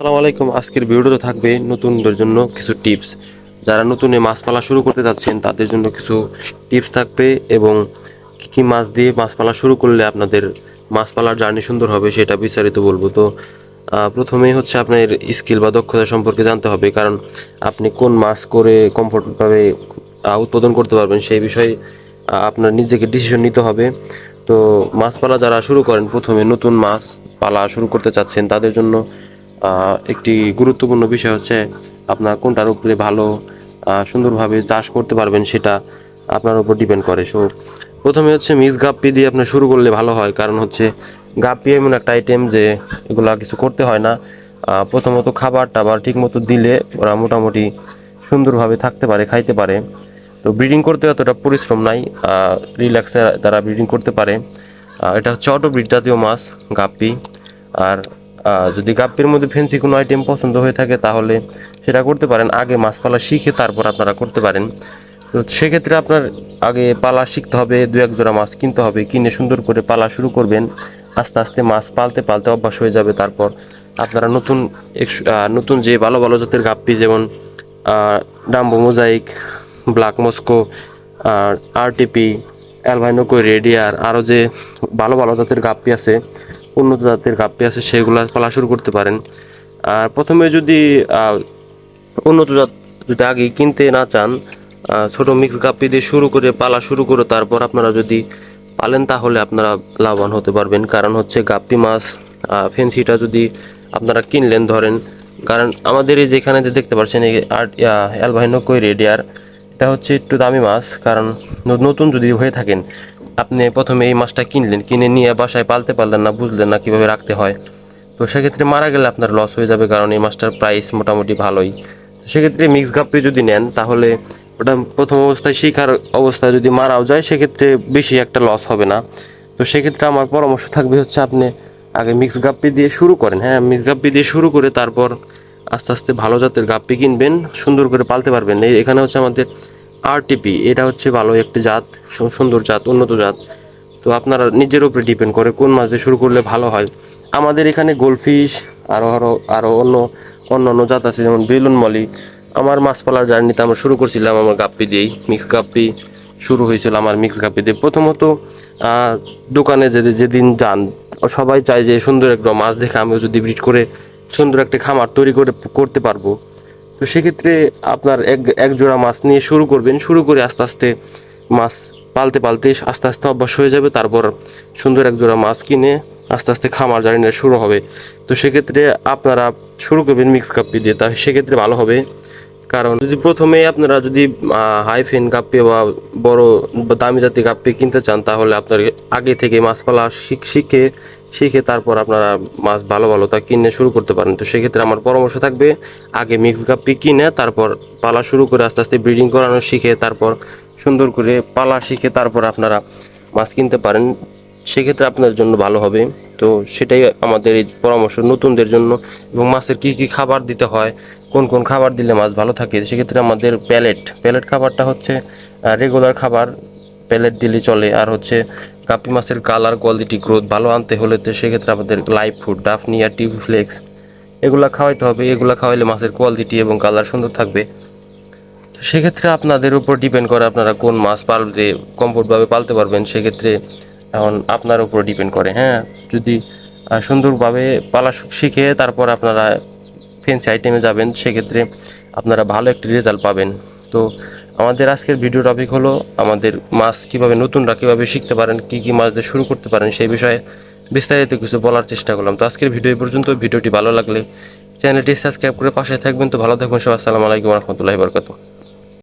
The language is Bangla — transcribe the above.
আসসালামু আলাইকুম। আজকের ভিডিওতে থাকবে নতুনদের জন্য কিছু টিপস। যারা নতুন মাছ পালা শুরু করতে যাচ্ছেন তাদের জন্য কিছু টিপস থাকবে এবং কী কী মাছ দিয়ে মাছ পালা শুরু করলে আপনাদের মাছ পালার জার্নি সুন্দর হবে সেটা বিস্তারিত বলবো। তো প্রথমেই হচ্ছে আপনার স্কিল বা দক্ষতা সম্পর্কে জানতে হবে, কারণ আপনি কোন মাছ করে কমফোর্টভাবে উৎপাদন করতে পারবেন সেই বিষয়ে আপনার নিজেকে ডিসিশন নিতে হবে। তো মাছ পালা যারা শুরু করেন, প্রথমে নতুন মাছ পালা শুরু করতে চাচ্ছেন তাদের জন্য একটি গুরুত্বপূর্ণ বিষয় হচ্ছে আপনার কোনটার উপরে ভালো সুন্দরভাবে চাষ করতে পারবেন সেটা আপনার উপর ডিপেন্ড করে। সো প্রথমে হচ্ছে মিক্স গাপ্পি দিয়ে আপনার শুরু করলে ভালো হয়, কারণ হচ্ছে গাপ্পি এমন একটা আইটেম যে এগুলা কিছু করতে হয় না। প্রথমত খাবার টাবার ঠিক মতো দিলে ওরা মোটামুটি সুন্দরভাবে থাকতে পারে, খাইতে পারে। তো ব্রিডিং করতে অতটা পরিশ্রম নাই, রিল্যাক্সে তারা ব্রিডিং করতে পারে। এটা হচ্ছে অটো ব্রিড জাতীয় মাছ গাপ্পি। আর যদি গাপ্পির মধ্যে ফেন্সি কোনো আইটেম পছন্দ হয়ে থাকে তাহলে সেটা করতে পারেন, আগে মাছ পালা শিখে তারপর আপনারা করতে পারেন। তো সেক্ষেত্রে আপনার আগে পালা শিখতে হবে, দু এক জোড়া মাছ কিনতে হবে, কিনে সুন্দর করে পালা শুরু করবেন। আস্তে আস্তে মাছ পালতে পালতে অভ্যাস হয়ে যাবে। তারপর আপনারা নতুন যে ভালো ভালো জাতের গাপ্পি, যেমন Dumbo mosaic, black Moscow, RTP, albino কই রেডিয়ার, আরও যে ভালো ভালো জাতের গাপ্পি আছে, উন্নত জাতের গাপ্পি আছে, সেগুলো পালা শুরু করতে পারেন। আর প্রথমে যদি উন্নত জাত যদি আগে কিনতে না চান, ছোট মিক্স গাপ্পি দিয়ে শুরু করে পালা শুরু করে তারপর আপনারা যদি পালেন তাহলে আপনারা লাভবান হতে পারবেন। কারণ হচ্ছে গাপ্পি মাছ ফেন্সিটা যদি আপনারা কিনলেন ধরেন, কারণ আমাদের এই যেখানে যে দেখতে পাচ্ছেন এই অ্যালবাইনো কই রেডিয়ার, এটা হচ্ছে একটু দামি মাছ। কারণ নতুন যদি হয়ে থাকেন, আপনি প্রথমে এই মাছটা কিনলেন, কিনে নিয়ে বাসায় পালতে পারলেন না, বুঝলেন না কীভাবে রাখতে হয়, তো সেক্ষেত্রে মারা গেলে আপনার লস হয়ে যাবে, কারণ এই মাছটার প্রাইস মোটামুটি ভালোই। সেক্ষেত্রে মিক্স গাপ্পি যদি নেন তাহলে ওটা প্রথম অবস্থায় শিকার অবস্থায় যদি মারাও যায় সেক্ষেত্রে বেশি একটা লস হবে না। তো সেক্ষেত্রে আমার পরামর্শ থাকবে হচ্ছে আপনি আগে মিক্স গাপ্পি দিয়ে শুরু করেন। হ্যাঁ, মিক্স গাপ্পি দিয়ে শুরু করে তারপর আস্তে আস্তে ভালো জাতের গাপ্পি কিনবেন, সুন্দর করে পালতে পারবেন। এখানে হচ্ছে আমাদের আরটিপি, এটা হচ্ছে ভালো একটি জাত, সুন্দর জাত, উন্নত জাত। তো আপনারা নিজের উপরে ডিপেন্ড করে কোন মাছ দিয়ে শুরু করলে ভালো হয়। আমাদের এখানে গোলফিশ আরও আরও আরও অন্য জাত আছে, যেমন বেলুন মলি। আমার মাছ পালার জার্নিতে আমরা শুরু করছিলাম আমার গাপ্পি দিয়েই, মিক্স গাপ্পি শুরু হয়েছিল আমার মিক্স গাপ্পি দিয়ে। প্রথমত দোকানে যেদিন যান, সবাই চায় যে সুন্দর একটা মাছ দেখে আমিও যদি ব্রিড করে সুন্দর একটা খামার তৈরি করতে পারবো। তো সেক্ষেত্রে আপনার এক জোড়া মাছ নিয়ে শুরু করবেন, শুরু করে আস্তে আস্তে মাছ পালতে পালতে আস্তে আস্তে অভ্যাস হয়ে যাবে। তারপর সুন্দর এক জোড়া মাছ কিনে আস্তে আস্তে খামার জার্নিটা শুরু হবে। তো সেক্ষেত্রে আপনারা শুরু করবেন মিক্স গাপ্পি দিয়ে, তা সেক্ষেত্রে ভালো হবে। কারণ যদি প্রথমে আপনারা যদি হাইফেন গাপ্পি বা বড় দামি জাতীয় গাপ্পি কিনতে চান তাহলে আপনার আগে থেকে মাছ পালা শিখে তারপর আপনারা মাছ ভালো ভালো তা কিনে শুরু করতে পারেন। তো সেক্ষেত্রে আমার পরামর্শ থাকবে আগে মিক্স গাপ্পি কিনে তারপর পালা শুরু করে আস্তে আস্তে ব্রিডিং করানো শিখে তারপর সুন্দর করে পালা শিখে তারপর আপনারা মাছ কিনতে পারেন। সেক্ষেত্রে আপনার জন্য ভালো হবে। তো সেটাই আমাদের এই পরামর্শ নতুনদের জন্য। এবং মাছের কী কী খাবার দিতে হয়, কোন কোন খাবার দিলে মাছ ভালো থাকে, সেক্ষেত্রে আমাদের প্যালেট খাবারটা হচ্ছে রেগুলার খাবার, প্যালেট দিলে চলে। আর হচ্ছে গাপ্পি মাছের কালার কোয়ালিটি গ্রোথ ভালো আনতে হলে তো সেক্ষেত্রে আমাদের লাইভ ফুড ডাফনি আর টিভি ফ্লেক্স এগুলা খাওয়াইতে হবে। এগুলা খাওয়াইলে মাছের কোয়ালিটি এবং কালার সুন্দর থাকবে। তো সেক্ষেত্রে আপনাদের উপর ডিপেন্ড করে আপনারা কোন মাছ পালতে কমফোর্টভাবে পালতে পারবেন, সেক্ষেত্রে এখন আপনার উপর ডিপেন্ড করে। হ্যাঁ, যদি সুন্দরভাবে পালা শিখে তারপর আপনারা ফেন্সি আইটেমে যাবেন সেক্ষেত্রে আপনারা ভালো একটি রেজাল্ট পাবেন। তো আমাদের আজকের ভিডিও টপিক হলো আমাদের মাছ কীভাবে নতুনরা কীভাবে শিখতে পারেন, কী কী মাছ দিয়ে শুরু করতে পারেন সেই বিষয়ে বিস্তারিত কিছু বলার চেষ্টা করলাম। তো আজকের ভিডিও এই পর্যন্ত। ভিডিওটি ভালো লাগলে চ্যানেলটি সাবস্ক্রাইব করে পাশে থাকবেন। তো ভালো থাকবেন সবাই। আসসালামু আলাইকুম রহমতুল্লাহি বরকাতুহু।